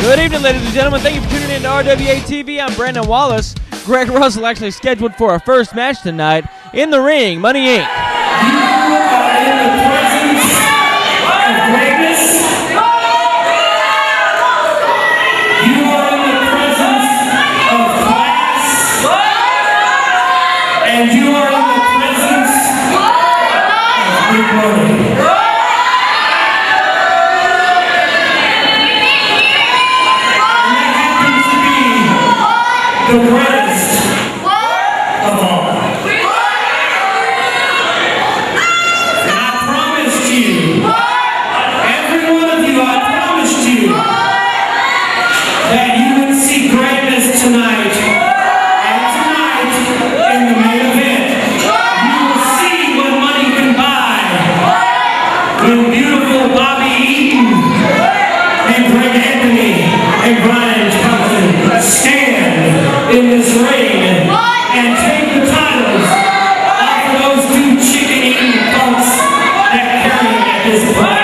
Good evening, ladies and gentlemen. Thank you for tuning in to RWA-TV. I'm Brandon Wallace. Greg Russell actually scheduled for our first match tonight. In the ring, Money Inc. You are in the presence of greatness. You are in the presence of class. And you are in the presence of big money. The greatest of all. And I promised you, every one of you, I promised you that you would see greatness tonight. And tonight, in the main event, you will see what money can buy. When beautiful Bobby Eaton and Greg Anthony and Brian Thompson stand in this ring and take the titles off of those two chicken-eating punks that carry it at this point.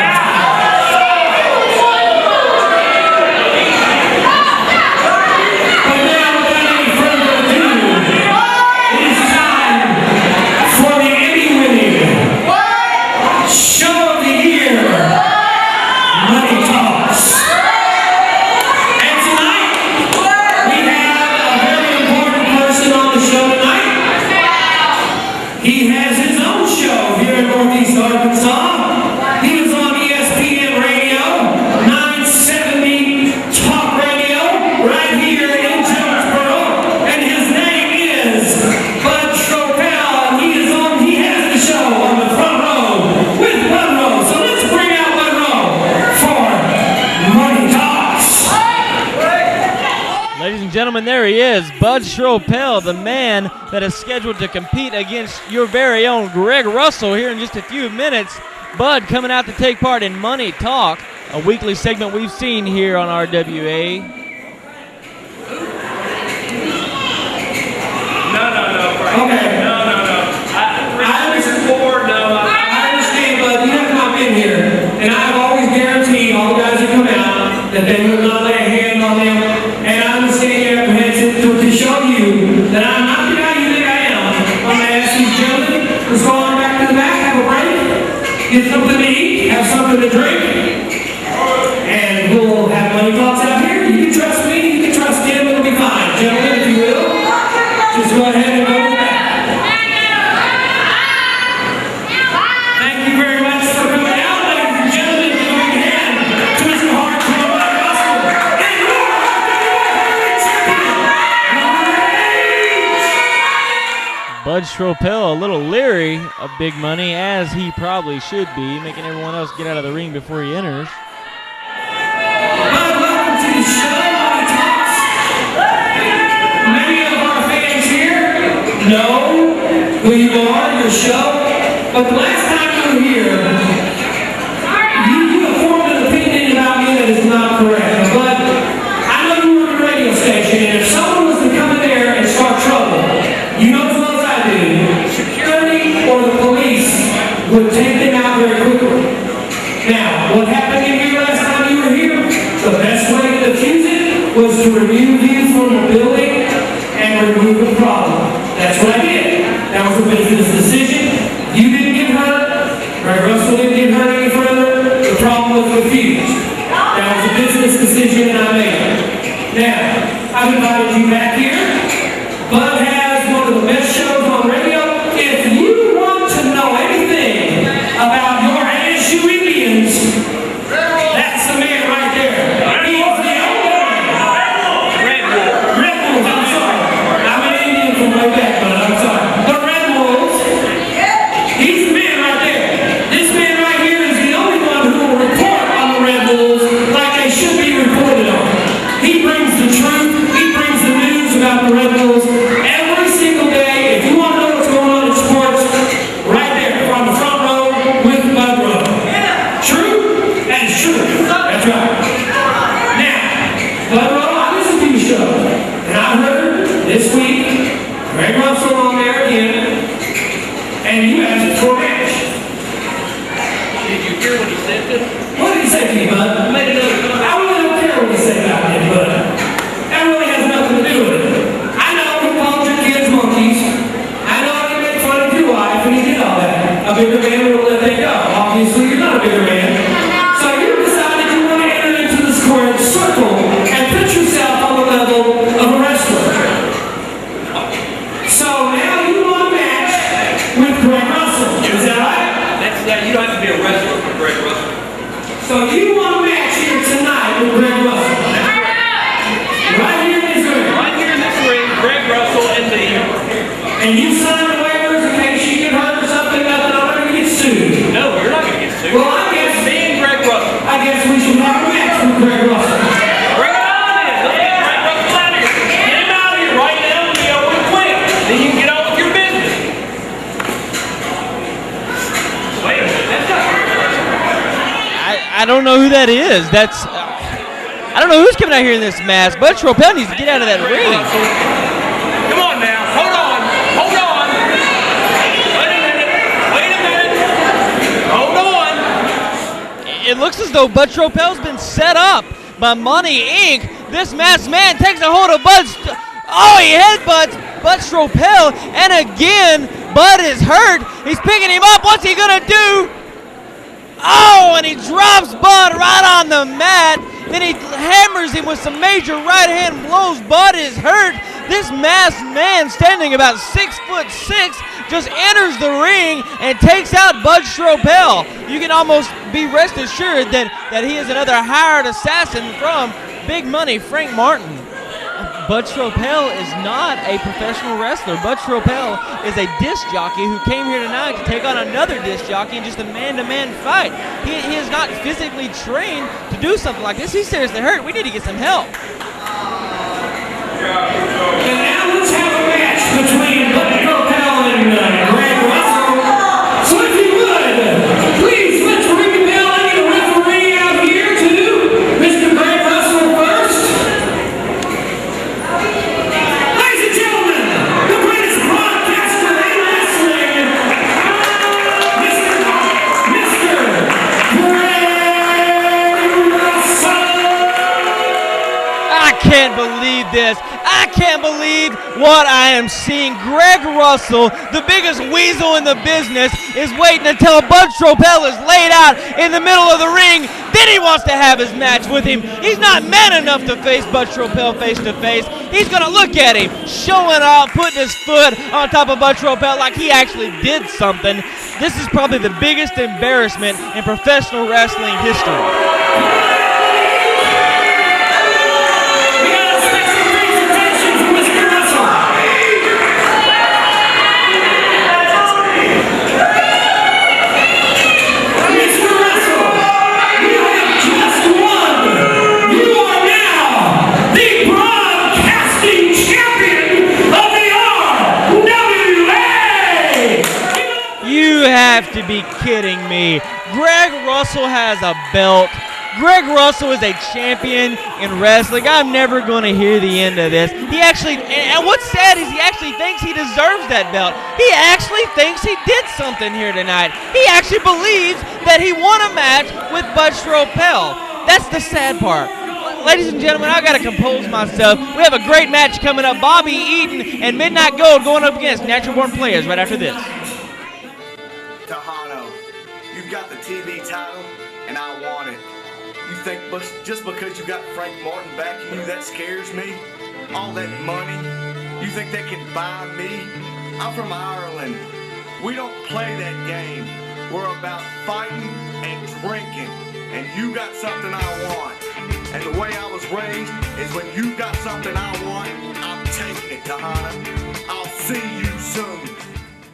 But now, without any further ado, it is time for the Emmy-winning show of the year, Money Talks. And tonight, we have a very important person on the show tonight. He has his own show here in Northeast Arkansas. He is on ESPN Radio, 970 Talk Radio, right here in Jonesboro. And his name is Bud Schroeppel. And he has the show on the front row with Bud Row. So let's bring out Bud Row for Money Talks. Ladies and gentlemen, there he is, Bud Schroeppel, the man that is scheduled to compete against your very own Greg Russell here in just a few minutes. Bud coming out to take part in Money Talk, a weekly segment we've seen here on RWA. No, Frank. Okay. No. I understand, but you have not been here. And I have always guaranteed all the guys that come out that they will not lay a hand on them. And I understand your apprehension to show you that I'm not the guy you think I am. I'm going to ask these gentlemen, let's go on back to the back, have a break, get something to eat, have something to drink, and we'll have Money Talks out here. You can trust me, you can trust him, it'll be fine. Gentlemen, if you will, just go ahead and go to the back. Thank you very much for coming out, ladies and gentlemen. Give a big hand to Mr. Hardcore Bud Russell and your RWA champion, Bud Schroeppel a little leery of Big Money, as he probably should be, making everyone else get out of the ring before he enters. Bud, welcome to the show, Money Talks. Many of our fans here know who you are, your show, but the last time you were here, you have formed an opinion about me that is not correct. But I know you were at a radio station, and if someone was to come in there and start trouble, you know as well as I do, security or the police would take them out very quickly. Now, what happened in here last time you were here? The best way to defuse it was to remove you from the building and remove the problem. That's what I did. That was a business decision. You didn't get hurt. Greg Russell didn't get hurt any further. The problem was defused. That was a business decision that I made. Now, I've invited you back here. Bud has one of the best shows on radio. If you want to know anything about your ASU Indians, that's the man right there. He is the only one. Red Wolves, I'm sorry. I'm an Indian from way back, but I'm sorry. The Red Wolves, he's the man right there. This man right here is the only one who will report on the Red Wolves like they should be reported on. He brings the truth. He brings the news about the Red Wolves every single day. If you want to know what's going on in sports, right there on the front row with Bud Row. True? That is true. That's right. Now, Bud Row, I listened to your show, and I heard this week Greg Russell on there again, and you asked for a match. Did you hear what he said to him? What did he say to you, Bud? He made another comment. I really don't care what he said about this. So you want a match here tonight with Greg Russell? Right here in this ring. Right here in this ring, Greg Russell and me. And you signed the waivers in case she get hurt or something, nothing, I'm not going to get sued. No, you're not going to get sued. Well, I guess me and Greg Russell. I guess we should have a match with Greg Russell. Bring it on in. Let's get Greg Russell out of here. Get him out of here right now. We'll be over quick. Then you can get on with your business. Wait a minute. That's not I don't know who that is. That's I don't know who's coming out here in this mask. Bud Schroeppel needs to get out of that ring. Come on now. Hold on. Hold on. Wait a minute. Wait a minute. Hold on. It looks as though Bud Schroeppel's been set up by Money Inc. This masked man takes a hold of Bud's. He headbutts Bud Schroeppel, and again, Bud is hurt. He's picking him up. What's he gonna do? And he drops Bud right on the mat. Then he hammers him with some major right hand blows. Bud is hurt. This masked man, standing about 6'6", just enters the ring and takes out Bud Schroeppel. You can almost be rest assured that he is another hired assassin from Big Money Frank Martin. Bud Schroeppel is not a professional wrestler. Bud Schroeppel is a disc jockey who came here tonight to take on another disc jockey in just a man-to-man fight. He is not physically trained to do something like this. He's seriously hurt. We need to get some help. And now let's have a match between Bud Schroeppel and Greg Russell. So if you would, please let's ring the bell. I need a referee out here too. Mr. Greg Russell first. Ladies and gentlemen, the greatest broadcaster in wrestling, Mr. Greg Russell. I can't believe this. I can't believe what I am seeing. Greg Russell, the biggest weasel in the business, is waiting until Bud Schroeppel is laid out in the middle of the ring. Then he wants to have his match with him. He's not man enough to face Bud Schroeppel face to face. He's going to look at him, showing off, putting his foot on top of Bud Schroeppel like he actually did something. This is probably the biggest embarrassment in professional wrestling history. You have to be kidding me. Greg Russell has a belt. Greg Russell is a champion in wrestling. I'm never going to hear the end of this. He actually, and what's sad is he actually thinks he deserves that belt. He actually thinks he did something here tonight. He actually believes that he won a match with Bud Schroeppel. That's the sad part. Ladies and gentlemen, I got to compose myself. We have a great match coming up. Bobby Eaton and Midnight Gold going up against Natural Born Playaz right after this. You've got the TV title, and I want it. You think just because you got Frank Martin backing you, that scares me? All that money, you think they can buy me? I'm from Ireland. We don't play that game. We're about fighting and drinking, and you got something I want. And the way I was raised is when you got something I want, I'm taking it, Tahana. I'll see you soon.